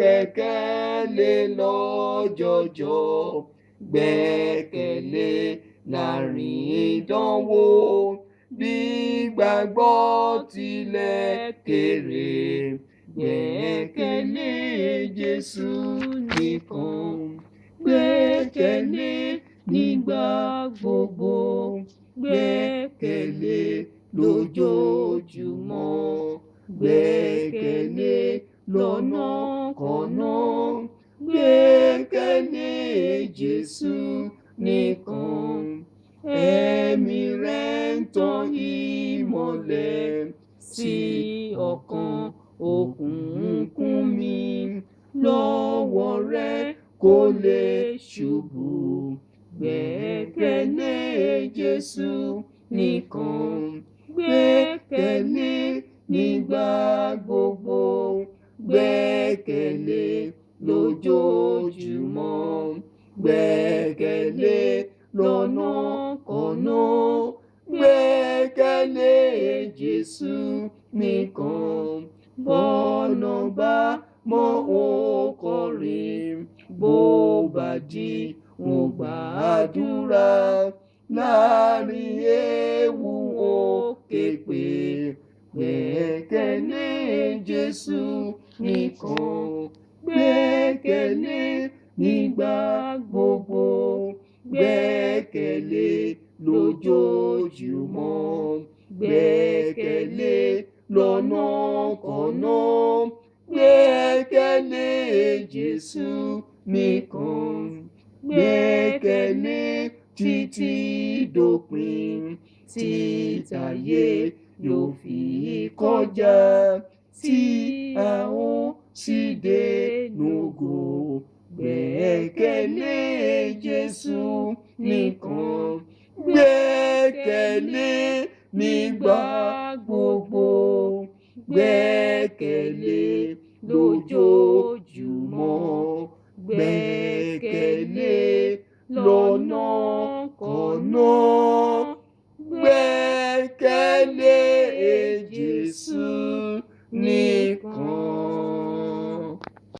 ṣàgbẹ́kẹ̀lé lọ́jọ́jọ́, gbẹ́kẹ̀lé láàrin ìdánwò, bí gbàgbọ́ tilẹ̀ kéré, gbẹ́kẹ̀lé Jésù nìkan. Gbẹ́kẹ̀lé nígbà gbogbo, gbẹ́kẹ̀lé lójoojúmọ́, gbẹ́kẹ̀lé lọ́nàkọ́nà, gbẹ́kẹ̀lé Jésù nìkan. Ẹ̀mí rẹ̀ ń tan ìmọ́lẹ̀ sí ọkàn òkùnkùn mi, lọ́wọ́ rẹ̀ kò lè ṣubú. Gbẹ́kẹ̀lé Jésù nìkan. Gbẹ́kẹ̀lé nígbà gbogbo, gbẹ́kẹ̀lé lójoojúmọ́, gbẹ́kẹ̀lé lọ́nàkọ́nà, gbẹ́kẹ̀lé Jésù nìkan. Bọ́nà bá mọ́ okọrin, bó bá di mo gbàdúrà, láàrin ewu ó ké pè, gbẹ́kẹ̀lé Jésù nìkan. Gbẹ́kẹ̀lé nígbà gbogbo, gbẹ́kẹ̀lé lójoojúmọ́, gbẹ́kẹ̀lé lọ́nàkọ́nà, gbẹ́kẹ̀lé Jésù nìkan. Gbẹ́kẹ̀lé títí dópin, títayé yóò fi kọjá, tí a ó sì dé ògo. Gbẹ́kẹ̀lé Jésù nìkan. Gbẹ́kẹ̀lé nígbà gbogbo, gbẹ́kẹ̀lé lójoojúmọ́, gbẹ́kẹ̀lé lọ́nàkọ́nà, gbẹ́kẹ̀lé Jésù nìkan.